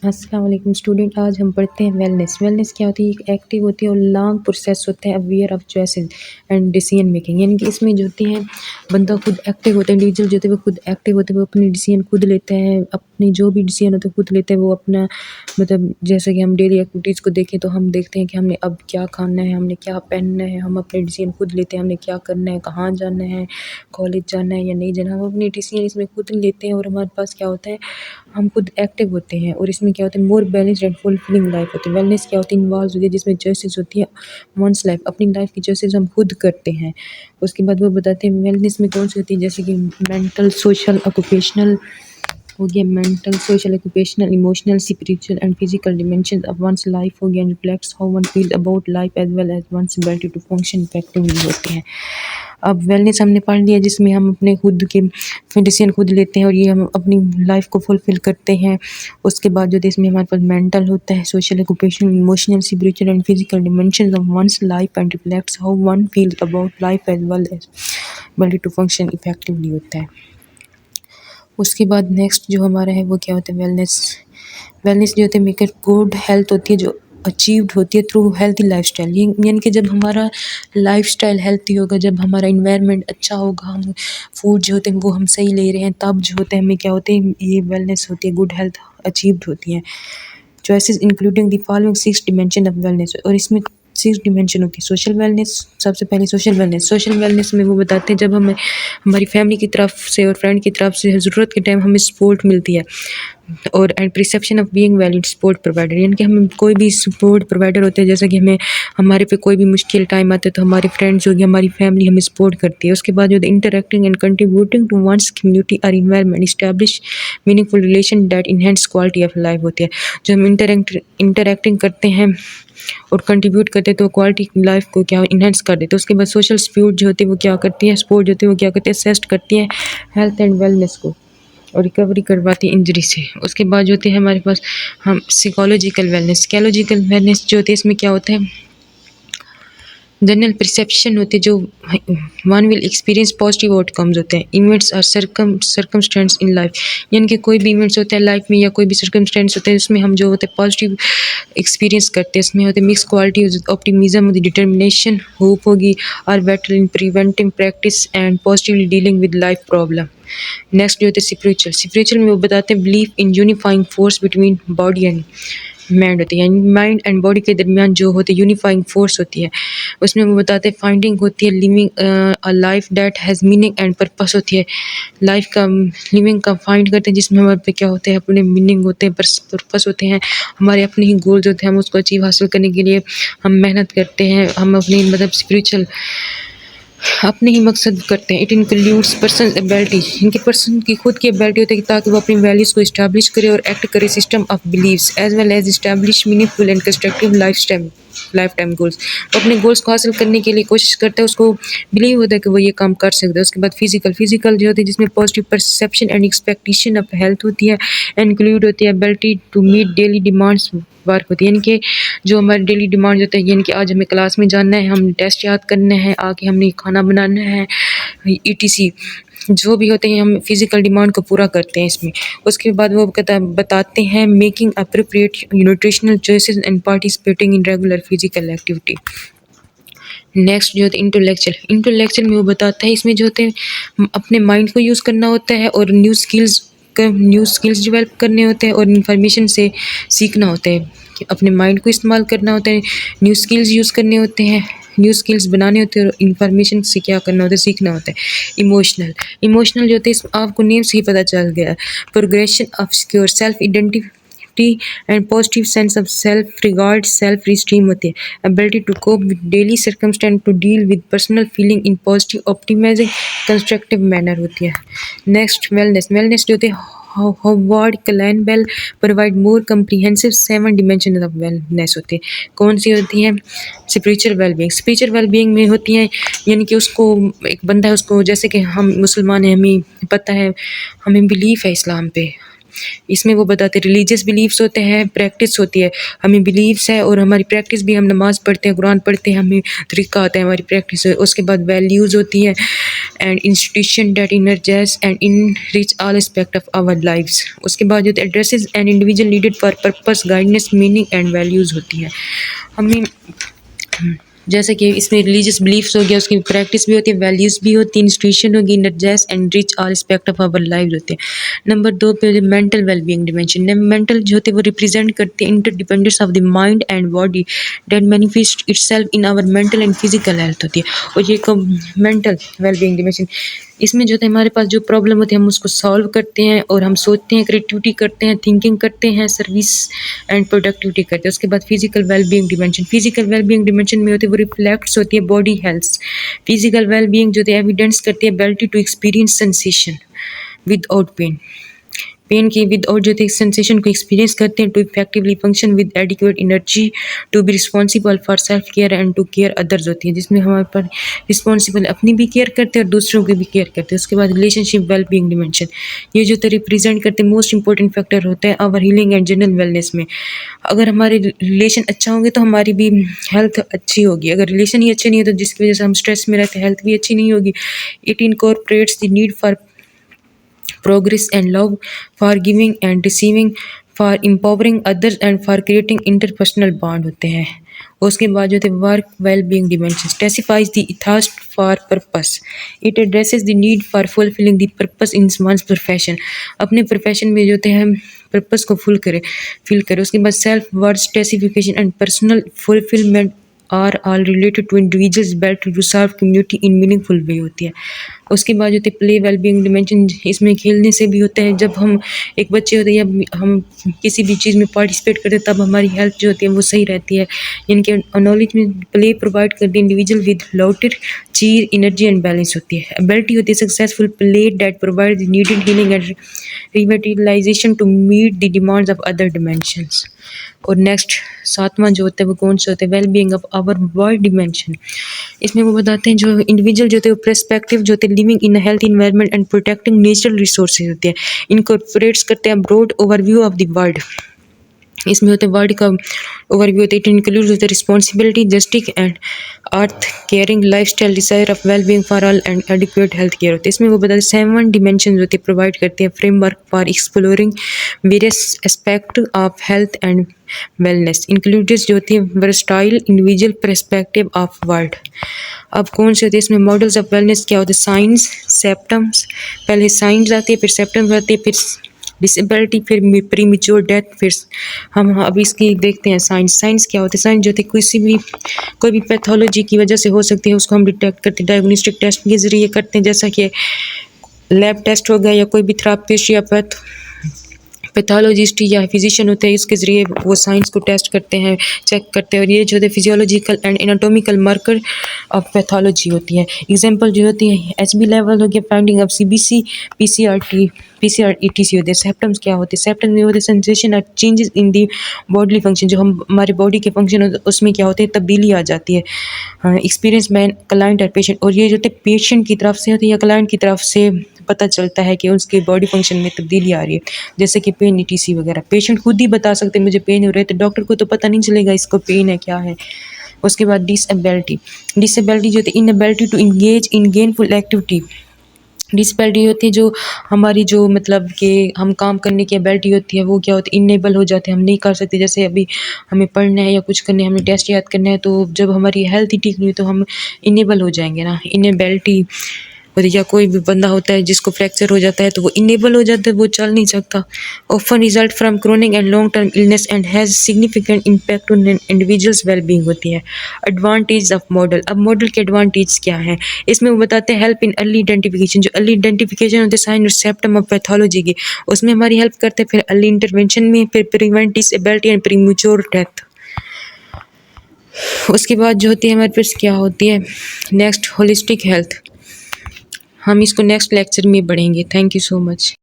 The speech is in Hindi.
अस्सलाम वालेकुम स्टूडेंट। आज हम पढ़ते हैं वेलनेस। वेलनेस क्या होती है? एक एक्टिव होती है और लॉन्ग प्रोसेस होता है aware of choices and decision making. यानी कि इसमें जो होती हैं बंदा खुद एक्टिव होता है, इंडिविजुअल जो होते हैं वो खुद एक्टिव होते हैं, वो अपने डिसीजन खुद लेते हैं, अपनी जो भी डिसीजन होते हैं खुद लेते हैं। वो अपना मतलब जैसे कि हम डेली एक्टिविटीज़ को देखें तो हम देखते हैं कि हमने अब क्या खाना है, हमने क्या पहनना है, हम अपने डिसीजन खुद लेते हैं, हमने क्या करना है, कहाँ जाना है, कॉलेज जाना है या नहीं जाना, हम अपनी डिसीजन इसमें खुद लेते हैं। और हमारे पास क्या होता है, हम खुद एक्टिव होते हैं और इसमें क्या होता है मोर बैलेंस्ड एंड फुलफिलिंग लाइफ होती है। वेलनेस क्या होती है? इन्वॉल्व होती है जिसमें चॉइसेस होती है वंस लाइफ, अपनी लाइफ की चॉइसेस हम खुद करते हैं। उसके बाद वो बताते हैं वेलनेस में कौन सी होती है, जैसे कि मेंटल, सोशल, ऑक्यूपेशनल हो गया, mental, social, occupational, emotional, spiritual and physical dimension of one's life हो गया, and reflects how one feel about life as well as one's ability to function effectively होते हैं। अब वेलनेस हमने पढ़ लिया जिसमें हम अपने खुद के डिसीजन खुद लेते हैं और ये हम अपनी लाइफ को फुलफिल करते हैं। उसके बाद जो इसमें हमारे पास मेंटल होता है, social, occupational, emotional, spiritual and physical dimension of one's life and reflects how one feel about life as well as ability to function effectively होता है। उसके बाद नेक्स्ट जो हमारा है वो क्या होता है वेलनेस। वेलनेस जो होती है मेकर गुड हेल्थ होती है जो अचीव्ड होती है थ्रू हेल्थी लाइफस्टाइल। यानी कि जब हमारा लाइफस्टाइल हेल्थी होगा, जब हमारा इन्वायरमेंट अच्छा होगा, हम फूड जो होते हैं वो हम सही ले रहे हैं, तब जो होते हैं हमें क्या होते हैं ये वेलनेस होती है, गुड हेल्थ अचीव्ड होती है। Choices including the following 6 dimension of wellness, और इसमें 6 डिमेंशन होती है। सोशल वेलनेस, सबसे पहले सोशल वेलनेस में वो बताते हैं जब हमें हमारी फैमिली की तरफ से और फ्रेंड की तरफ से ज़रूरत के टाइम हमें सपोर्ट मिलती है। और and perception of being valid support provider, यानी कि हम कोई भी सपोर्ट प्रोवाइडर होते हैं, जैसे कि हमें हमारे पे कोई भी मुश्किल टाइम आता है तो हमारे फ्रेंड्स होगी, हमारी फैमिली हमें सपोर्ट करती है। उसके बाद जो interacting and contributing to one's community और environment establish meaningful relation that enhance quality of life होती है। जो हम इंटरेक्टिंग करते हैं और कंट्रीब्यूट करते हैं तो क्वालिटी लाइफ को क्या इन्हेंस कर देते हैं। उसके बाद सोशल सपोर्ट जो होती है वो क्या करती है, सपोर्ट जो होती है वो क्या करती है, असिस्ट करती है हेल्थ एंड वेलनेस को और रिकवरी करवाती है इंजरी से। उसके बाद जो होती है हमारे पास हम साइकोलॉजिकल वेलनेस जो होती है इसमें क्या होता है जनरल परसेप्शन होती है जो one will experience positive outcomes होते हैं इवेंट्स और सर्कमस्टेंस इन लाइफ। यानी कि कोई भी इवेंट्स होते हैं लाइफ में या कोई भी सर्कमस्टेंस होते हैं उसमें हम जो होते हैं पॉजिटिव एक्सपीरियंस करते हैं। इसमें होते हैं mix quality, optimism, determination, hope होगी और better in preventive practice and positively dealing with life problem. Next जो होते हैं स्पिरिचुअल में वो बताते हैं belief in unifying force between body and mind होती है, यानी माइंड एंड बॉडी के दरमियान जो होती है यूनिफाइंग फोर्स होती है। उसमें वो बताते हैं फाइंडिंग होती है living a life that has meaning and purpose होती है। लाइफ का लिविंग का फाइंड करते हैं जिसमें हमारे पे क्या होते हैं अपने मीनिंग होते हैं, पर्पस होते हैं, हमारे अपने ही गोल्स होते हैं, हम उसको अचीव हासिल करने के लिए हम मेहनत करते हैं, हम अपनी मतलब स्पिरिचुअल अपने ही मकसद करते हैं। इट इंक्लूड्स पर्सन एबिलिटी, इनके पर्सन की खुद की एबिलिटी होती है ताकि वो अपनी वैल्यूज़ को इस्टेब्लिश करे और एक्ट करे system of believes as well as establish meaningful and constructive life time goals. वो अपने गोल्स को हासिल करने के लिए कोशिश करता है, उसको बिलीव होता है कि वो ये काम कर सकता है। उसके बाद फिजिकल जो होती है जिसमें positive perception and expectation of health होती है, इंक्लूड होती है ability to meet daily demands work होती है। यानी कि जो हमारे डेली डिमांड होते हैं, यानी कि आज हमें क्लास में जाना है, हम टेस्ट याद करना है, आके हमने खाना बनाना है, ईटीसी जो भी होते हैं हम फिजिकल डिमांड को पूरा करते हैं इसमें। उसके बाद वो बताते हैं making appropriate nutritional choices and participating in regular physical activity. Next जो होता है इंटेलेक्चुअल में वो बताता है इसमें जो होते हैं अपने माइंड को यूज़ करना होता है और न्यू स्किल्स डेवलप करने होते हैं और इन्फॉर्मेशन से सीखना होता है। कि अपने माइंड को इस्तेमाल करना होता है, न्यू स्किल्स यूज़ करने होते हैं, न्यू स्किल्स बनाने होते हैं और इन्फॉर्मेशन से क्या करना होता है, सीखना होता है। इमोशनल जो होते हैं आपको नेम से ही पता चल गया, progression of secure self identity and positive sense of self regard, self esteem होती है। Ability to cope with daily circumstance, to deal with personal feeling in positive optimising constructive manner होती है। नेक्स्ट वेलनेस जो होती है Howard Clinebell provide more comprehensive 7 dimension of wellness होती है। कौन सी होती है? स्पिरिचुअल वेलबींग में होती हैं, यानी कि उसको एक बंदा है उसको जैसे कि हम मुसलमान हैं, हमें पता है, हमें बिलीफ है इस्लाम पे, इसमें वो बताते हैं रिलीजियस बिलीफ्स होते हैं, प्रैक्टिस होती है, हमें बिलीव्स है और हमारी प्रैक्टिस भी हम नमाज़ पढ़ते हैं, कुरान पढ़ते हैं, हमें तरीका आता है हमारी प्रैक्टिस। उसके बाद वैल्यूज़ होती है and institution that energize and enrich all aspect of our lives. उसके बाद जो addresses and individual needed for purpose guidance meaning and values होती है। हमें जैसे कि इसमें रिलीजियस बिलीफ्स हो गया, उसकी प्रैक्टिस भी होती है, वैल्यूज़ भी होती है, इंस्टीट्यूशन होगी, energize and rich all aspect of our life होते हैं। नंबर 2 पे मेंटल वेलबींग डिमेंशन। मेंटल जो होते हैं वो रिप्रेजेंट करते हैं interdependence of the mind and body that manifest itself in our mental and physical health होती है। और ये मेंटल वेलबींग डिमेंशन, इसमें जो है हमारे पास जो प्रॉब्लम होती है हम उसको सॉल्व करते हैं और हम सोचते हैं, क्रिएटिविटी करते हैं, थिंकिंग करते हैं, सर्विस एंड प्रोडक्टिविटी करते हैं। उसके बाद physical wellbeing dimension. Physical wellbeing dimension में होती है वो रिफ्लेक्ट्स होती है बॉडी हेल्थ। फिजिकल वेलबींग जो है एविडेंस करती है ability to experience sensation without pain. Pain की विद और जो थे सेंसेशन को एक्सपीरियंस करते हैं, to effectively function with adequate energy, to be responsible for self care and to care others होती है, जिसमें हमारे पर रिस्पॉन्सिबल अपनी भी केयर करते हैं और दूसरों की भी केयर करते हैं। उसके बाद रिलेशनशिप वेलबींग डिमेंशन, ये जो तो रिप्रेजेंट करते हैं मोस्ट इंपॉर्टेंट फैक्टर होता है our healing and general wellness में। अगर हमारे रिलेशन अच्छा होंगे तो हमारी भी हेल्थ अच्छी होगी, अगर रिलेशन ही अच्छे नहीं है तो जिसकी वजह से हम स्ट्रेस में रहते हैं, हेल्थ भी अच्छी नहीं होगी। It incorporates the need for progress and love, for giving and receiving, for empowering others and for creating interpersonal bond होते हैं। उसके बाद जो थे work well being dimension specifies the thirst for purpose, it addresses the need for fulfilling the purpose in one's profession, अपने प्रोफेशन में जो थे हम पर्पस को फिल करे। उसके बाद self worth specification and personal fulfillment are all related to individuals better to serve community in meaningful way होती है। उसके बाद जो होती है प्ले वेलबींग डिमेंशन, इसमें खेलने से भी होता है। जब हम एक बच्चे होते हैं या हम किसी भी चीज़ में पार्टिसिपेट करते हैं तब हमारी हेल्थ जो होती है वो सही रहती है। यानी कि नॉलेज में प्ले प्रोवाइड करती है इंडिविजुअल विद लाउटर चीर एनर्जी एंड बैलेंस होती है। एबिलिटी होती है successful play that provide the needed healing and revitalisation to meet the demands of other dimensions. और नेक्स्ट 7वां जो होता है वो कौन सा होता है, well being of our world dimension. इसमें वो बताते हैं जो इंडिविजुअल जो होते हैं वो पर्सपेक्टिव जो होते हैं living in a health environment and protecting natural resources होते हैं, इनकॉर्पोरेट्स करते हैं broad overview of the world. इसमें होते हैं वर्ल्ड का ओवरव्यू होता है, इट इंक्लूड्स होता है responsibility justice and earth caring lifestyle desire of well being for all and adequate health care होते हैं। इसमें वो बताते हैं 7 डिमेंशन होते हैं प्रोवाइड करते हैं framework for exploring various aspect of health and wellness, included जो होती है versatile individual perspective of world. अब कौन से होते हैं इसमें मॉडल्स ऑफ वेलनेस क्या होते हैं, साइंस सेप्टम्स, पहले साइंस आती है फिर सेप्टम्स आती है फिर डिसेबिलिटी फिर प्रीमेच्योर डेथ, फिर हम अब इसकी देखते हैं साइंस। साइंस क्या होता है, साइंस जो होती है कोई भी पैथोलॉजी की वजह से हो सकती है, उसको हम डिटेक्ट करते हैं डायग्नोस्टिक टेस्ट के ज़रिए करते हैं, जैसा कि लैब टेस्ट हो गया या कोई भी थेरापिस्ट या पैथोलॉजिस्ट या फिजिशियन होते हैं, इसके ज़रिए वो साइंस को टेस्ट करते हैं, चेक करते हैं। और ये जो है physiological and anatomical marker of pathology होती है। एग्जांपल जो होती है एचबी लेवल हो गया, finding of CBC, PCR etc होते हैं। सिम्टम्स क्या होते हैं, सिम्टम्स में होते हैं सेंसेशन और changes in the body function, जो हम हमारे बॉडी के फंक्शन होते हैं उसमें क्या होते हैं तब्दीली आ जाती है। एक्सपीरियंस मैन क्लाइंट और पेशेंट, और ये जो होते हैं पेशेंट की तरफ से होती है या क्लाइंट की तरफ से पता चलता है कि उसके बॉडी फंक्शन में तब्दीली आ रही है, जैसे कि पेन ईटीसी वगैरह। पेशेंट खुद ही बता सकते हैं मुझे पेन हो रहा है, तो डॉक्टर को तो पता नहीं चलेगा इसको पेन है क्या है। उसके बाद डिसेबिलिटी जो होती है inability to engage in gainful activity. Disability होती है जो हमारी जो मतलब कि हम काम करने की एबिलिटी होती है वो क्या होती है इनेबल हो जाते हैं, हम नहीं कर सकते। जैसे अभी हमें पढ़ना है या कुछ करना है, हमें टेस्ट याद करना है, तो जब हमारी हेल्थ ही ठीक नहीं तो हम इनेबल हो जाएंगे ना। इनेबिलिटी या कोई भी बंदा होता है जिसको फ्रैक्चर हो जाता है तो वो इनेबल हो जाता है, वो चल नहीं सकता। Often result from chronic and long term illness and has significant impact on individuals wellbeing होती है। एडवांटेज ऑफ मॉडल, अब मॉडल के एडवांटेज क्या हैं, इसमें वो बताते हैं हेल्प इन अर्ली आइडेंटिफिकेशन, जो अर्ली आइडेंटिफिकेशन होते हैं साइन और सिम्टम ऑफ पैथोलॉजी की, उसमें हमारी हेल्प करते हैं। फिर अर्ली इंटरवेंशन में फिर prevent disability and premature death. उसके बाद जो होती है हमारे पास क्या होती है नेक्स्ट होलिस्टिक हेल्थ, हम इसको नेक्स्ट लेक्चर में पढ़ेंगे। Thank you so much.